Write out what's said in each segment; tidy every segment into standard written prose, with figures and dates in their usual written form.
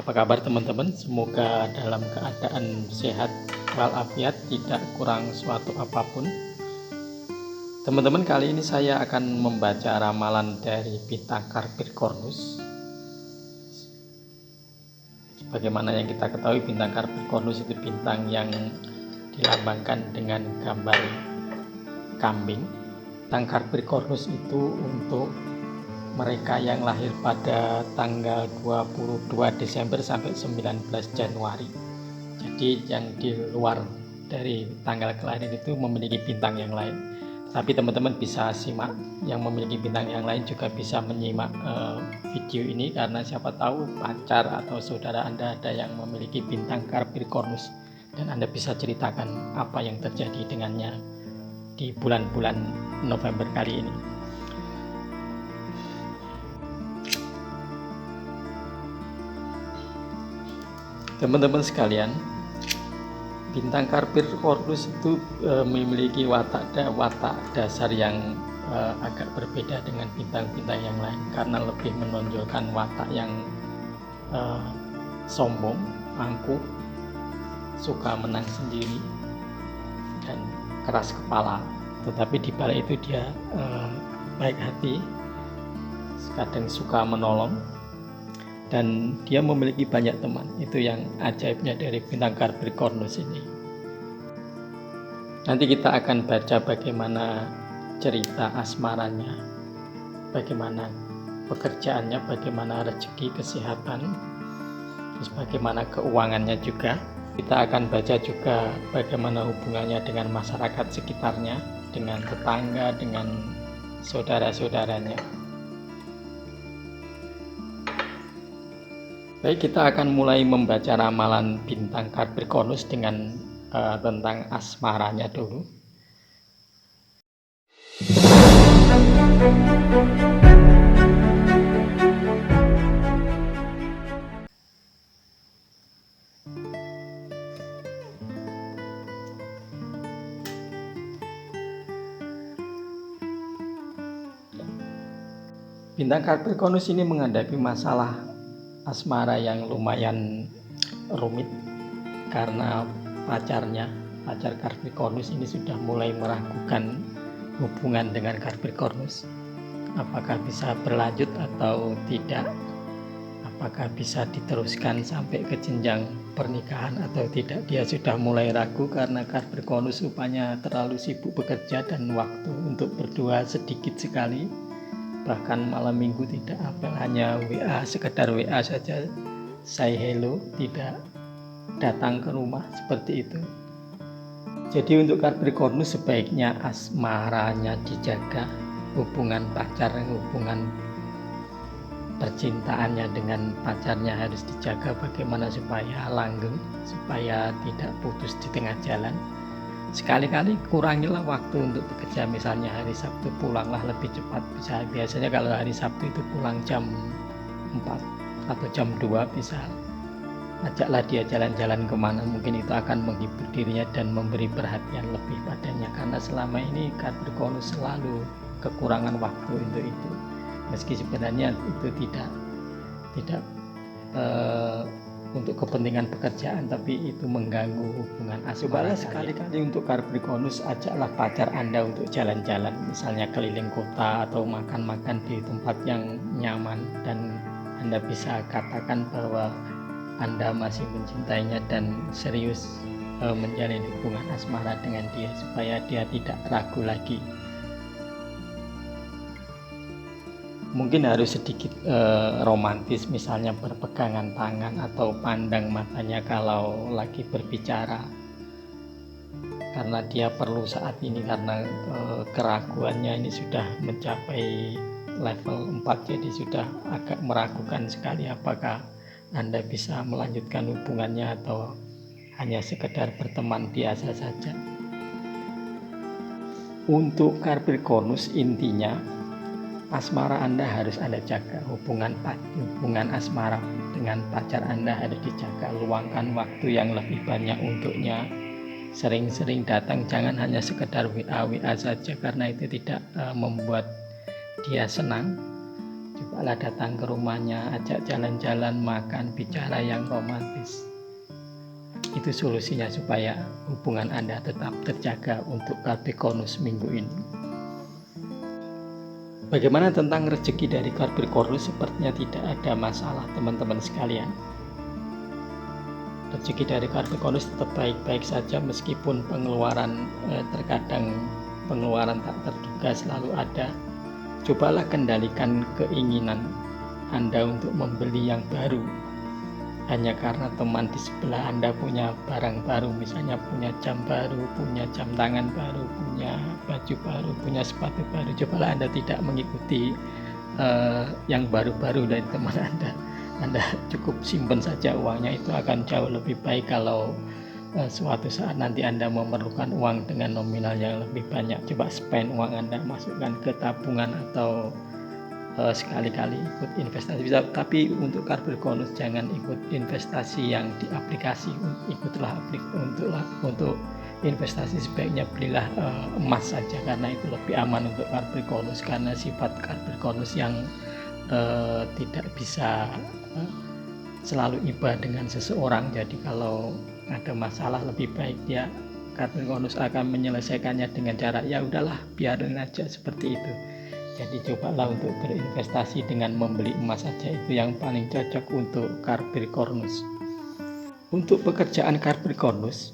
Apa kabar teman-teman? Semoga dalam keadaan sehat walafiat, tidak kurang suatu apapun. Teman-teman, kali ini saya akan membaca ramalan dari bintang Capricornus. Sebagaimana yang kita ketahui, bintang Capricornus itu bintang yang dilambangkan dengan gambar kambing. Bintang Capricornus itu untuk mereka yang lahir pada tanggal 22 Desember sampai 19 Januari. Jadi yang di luar dari tanggal kelahiran itu memiliki bintang yang lain. Tapi teman-teman bisa simak, yang memiliki bintang yang lain juga bisa menyimak video ini, karena siapa tahu pacar atau saudara Anda ada yang memiliki bintang Capricornus dan Anda bisa ceritakan apa yang terjadi dengannya di bulan-bulan November kali ini. Teman-teman sekalian, bintang Capricornus itu memiliki watak dasar yang agak berbeda dengan bintang-bintang yang lain, karena lebih menonjolkan watak yang sombong, angkuh, suka menang sendiri, dan keras kepala. Tetapi di balik itu dia baik hati, kadang suka menolong, dan dia memiliki banyak teman. Itu yang ajaibnya dari bintang Capricornus ini. Nanti kita akan baca bagaimana cerita asmaranya, bagaimana pekerjaannya, bagaimana rezeki, kesehatan, terus bagaimana keuangannya juga. Kita akan baca juga bagaimana hubungannya dengan masyarakat sekitarnya, dengan tetangga, dengan saudara-saudaranya. Baik, kita akan mulai membaca ramalan bintang Capricornus dengan tentang asmaranya dulu. Bintang Capricornus ini menghadapi masalah asmara yang lumayan rumit, karena pacar Capricornus ini sudah mulai meragukan hubungan dengan Capricornus. Apakah bisa berlanjut atau tidak? Apakah bisa diteruskan sampai ke jenjang pernikahan atau tidak? Dia sudah mulai ragu karena Capricornus rupanya terlalu sibuk bekerja dan waktu untuk berdua sedikit sekali. Bahkan malam minggu tidak apel, hanya WA, sekedar WA saja, say hello, tidak datang ke rumah, seperti itu. Jadi untuk Capricornus sebaiknya asmaranya dijaga, hubungan pacar, hubungan percintaannya dengan pacarnya harus dijaga, bagaimana supaya langgeng, supaya tidak putus di tengah jalan. Sekali-kali kurangilah waktu untuk bekerja, misalnya hari Sabtu pulanglah lebih cepat. Biasanya kalau hari Sabtu itu pulang jam 4 atau jam 2, bisa ajaklah dia jalan-jalan kemana, mungkin itu akan menghibur dirinya dan memberi perhatian lebih padanya, karena selama ini Capricornus selalu kekurangan waktu untuk itu, meski sebenarnya itu tidak untuk kepentingan pekerjaan, tapi itu mengganggu hubungan asmara. Cobalah sekali-kali untuk Capricornus, ajaklah pacar Anda untuk jalan-jalan, misalnya keliling kota atau makan-makan di tempat yang nyaman, dan Anda bisa katakan bahwa Anda masih mencintainya dan serius menjalin hubungan asmara dengan dia, supaya dia tidak ragu lagi. Mungkin harus sedikit romantis, misalnya berpegangan tangan atau pandang matanya kalau lagi berbicara, karena dia perlu saat ini, karena keraguannya ini sudah mencapai level 4, jadi sudah agak meragukan sekali apakah Anda bisa melanjutkan hubungannya atau hanya sekedar berteman biasa saja. Untuk Capricornus, intinya asmara Anda harus Anda jaga, hubungan asmara dengan pacar Anda harus dijaga. Luangkan waktu yang lebih banyak untuknya, sering-sering datang, jangan hanya sekedar WA saja, karena itu tidak membuat dia senang. cobalah datang ke rumahnya, ajak jalan-jalan, makan, bicara yang romantis. Itu solusinya supaya hubungan Anda tetap terjaga untuk Capricornus minggu ini. Bagaimana tentang rezeki dari Capricornus? Sepertinya tidak ada masalah teman-teman sekalian. Rezeki dari Capricornus tetap baik-baik saja meskipun pengeluaran terkadang pengeluaran tak terduga selalu ada. Cobalah kendalikan keinginan Anda untuk membeli yang baru hanya karena teman di sebelah Anda punya barang baru, misalnya punya jam baru, punya jam tangan baru, punya baju baru, punya sepatu baru. Cobalah Anda tidak mengikuti yang baru-baru dari teman Anda. Anda cukup simpan saja uangnya, itu akan jauh lebih baik kalau suatu saat nanti Anda memerlukan uang dengan nominal yang lebih banyak. Coba spend uang Anda, masukkan ke tabungan atau sekali-kali ikut investasi bisa, tapi untuk Capricornus jangan ikut investasi yang di aplikasi. Ikutlah untuk investasi sebaiknya belilah emas saja, karena itu lebih aman untuk Capricornus, karena sifat Capricornus yang tidak bisa selalu iba dengan seseorang. Jadi kalau ada masalah lebih baik dia Capricornus akan menyelesaikannya dengan cara ya udahlah biarin aja seperti itu. Jadi cobalah untuk berinvestasi dengan membeli emas saja, itu yang paling cocok untuk Capricornus. Untuk pekerjaan Capricornus,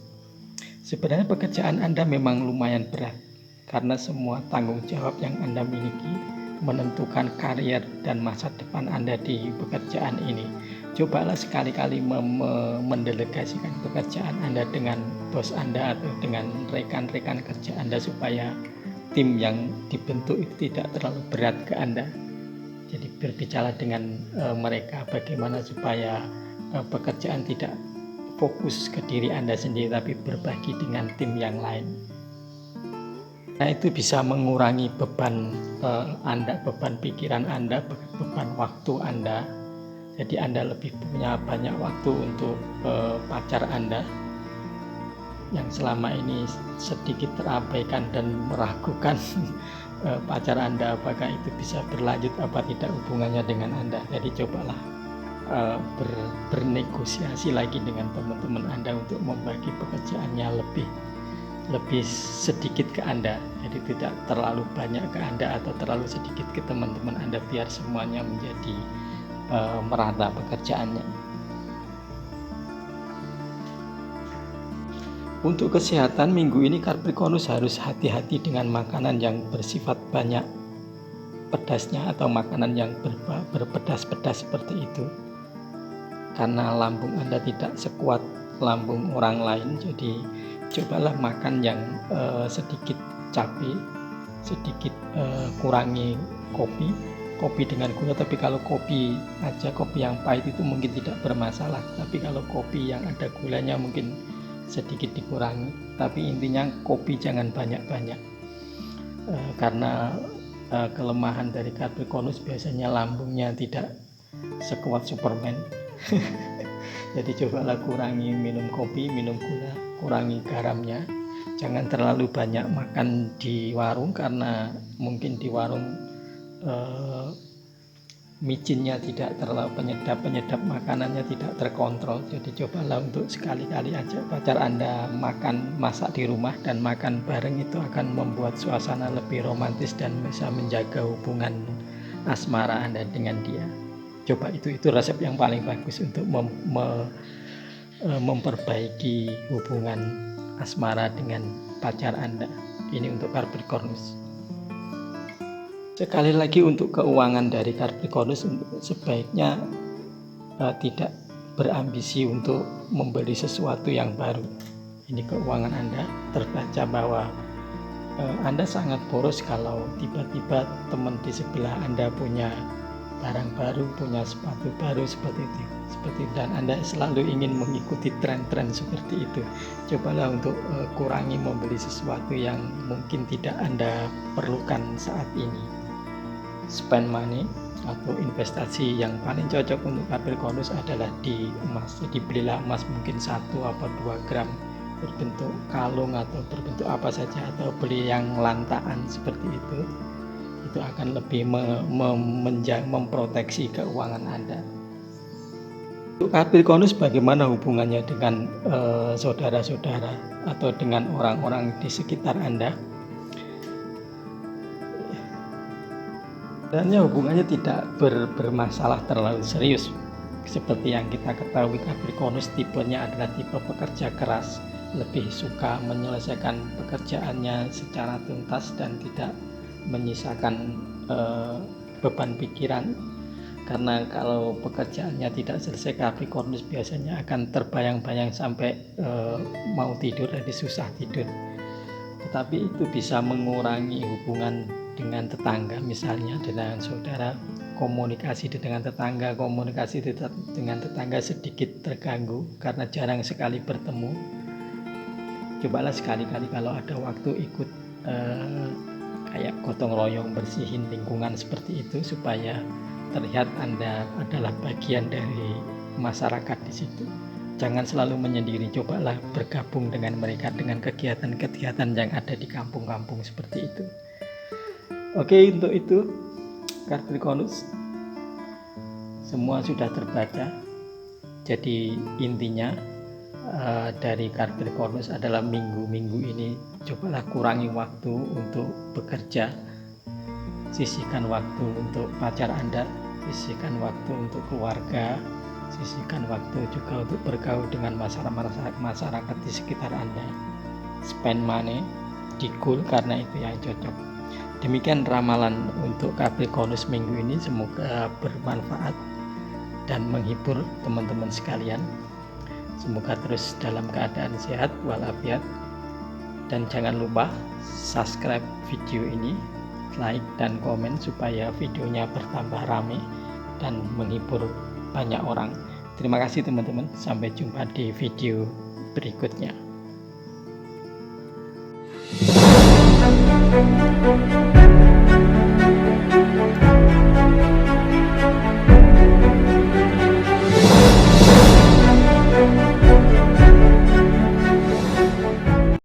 sebenarnya pekerjaan Anda memang lumayan berat karena semua tanggung jawab yang Anda miliki menentukan karier dan masa depan Anda di pekerjaan ini. Cobalah sekali-kali mendelegasikan pekerjaan Anda dengan bos Anda atau dengan rekan-rekan kerja Anda supaya tim yang dibentuk itu tidak terlalu berat ke Anda. Jadi berbicara dengan mereka bagaimana supaya pekerjaan tidak fokus ke diri Anda sendiri tapi berbagi dengan tim yang lain. Nah, itu bisa mengurangi beban Anda, beban pikiran Anda, beban waktu Anda. Jadi Anda lebih punya banyak waktu untuk pacar Anda yang selama ini sedikit terabaikan dan meragukan pacar Anda apakah itu bisa berlanjut apa tidak hubungannya dengan Anda. Jadi cobalah bernegosiasi lagi dengan teman-teman Anda untuk membagi pekerjaannya lebih sedikit ke Anda. Jadi tidak terlalu banyak ke Anda atau terlalu sedikit ke teman-teman Anda, biar semuanya menjadi merata pekerjaannya. Untuk kesehatan minggu ini Capricornus harus hati-hati dengan makanan yang bersifat banyak pedasnya atau makanan yang berpedas-pedas seperti itu, karena lambung Anda tidak sekuat lambung orang lain. Jadi cobalah makan yang sedikit cabai, sedikit kurangi kopi dengan gula. Tapi kalau kopi aja, kopi yang pahit itu mungkin tidak bermasalah, tapi kalau kopi yang ada gulanya mungkin sedikit dikurangi. Tapi intinya kopi jangan banyak-banyak, karena kelemahan dari Capricornus biasanya lambungnya tidak sekuat Superman. Jadi cobalah kurangi minum kopi, minum gula, kurangi garamnya. Jangan terlalu banyak makan di warung, karena mungkin di warung micinnya tidak terlalu penyedap makanannya tidak terkontrol. Jadi cobalah untuk sekali-kali ajak pacar Anda masak di rumah dan makan bareng, itu akan membuat suasana lebih romantis dan bisa menjaga hubungan asmara Anda dengan dia. Coba itu resep yang paling bagus untuk memperbaiki hubungan asmara dengan pacar Anda. Ini untuk Capricornus. Sekali lagi untuk keuangan dari Capricornus, sebaiknya tidak berambisi untuk membeli sesuatu yang baru. Ini keuangan Anda terbaca bahwa Anda sangat boros kalau tiba-tiba teman di sebelah Anda punya barang baru, punya sepatu baru seperti itu, dan Anda selalu ingin mengikuti tren-tren seperti itu. Cobalah untuk kurangi membeli sesuatu yang mungkin tidak Anda perlukan saat ini. Spend money atau investasi yang paling cocok untuk Capricornus adalah di emas. Jadi belilah emas mungkin 1 atau 2 gram berbentuk kalung atau berbentuk apa saja, atau beli yang lantaan seperti itu itu akan lebih memproteksi keuangan Anda. Untuk Capricornus, bagaimana hubungannya dengan saudara-saudara atau dengan orang-orang di sekitar Anda? Sebenarnya hubungannya tidak bermasalah terlalu serius. Seperti yang kita ketahui, Capricornus tipenya adalah tipe pekerja keras, lebih suka menyelesaikan pekerjaannya secara tuntas dan tidak menyisakan beban pikiran. Karena kalau pekerjaannya tidak selesai, Capricornus biasanya akan terbayang-bayang sampai mau tidur jadi susah tidur. Tetapi itu bisa mengurangi hubungan dengan tetangga, misalnya dengan saudara. Komunikasi dengan tetangga sedikit terganggu karena jarang sekali bertemu. Cobalah sekali-kali kalau ada waktu ikut kayak gotong royong bersihin lingkungan seperti itu, supaya terlihat Anda adalah bagian dari masyarakat di situ. Jangan selalu menyendiri, cobalah bergabung dengan mereka dengan kegiatan-kegiatan yang ada di kampung-kampung seperti itu. Oke, untuk itu Capricornus semua sudah terbaca. Jadi intinya dari Capricornus adalah minggu-minggu ini cobalah kurangi waktu untuk bekerja, sisihkan waktu untuk pacar Anda, sisihkan waktu untuk keluarga, sisihkan waktu juga untuk bergaul dengan masyarakat di sekitar Anda. Spend money di goal karena itu yang cocok. Demikian ramalan untuk Capricornus minggu ini, semoga bermanfaat dan menghibur teman-teman sekalian. Semoga terus dalam keadaan sehat walafiat, dan jangan lupa subscribe video ini, like dan komen supaya videonya bertambah ramai dan menghibur banyak orang. Terima kasih teman-teman, sampai jumpa di video berikutnya.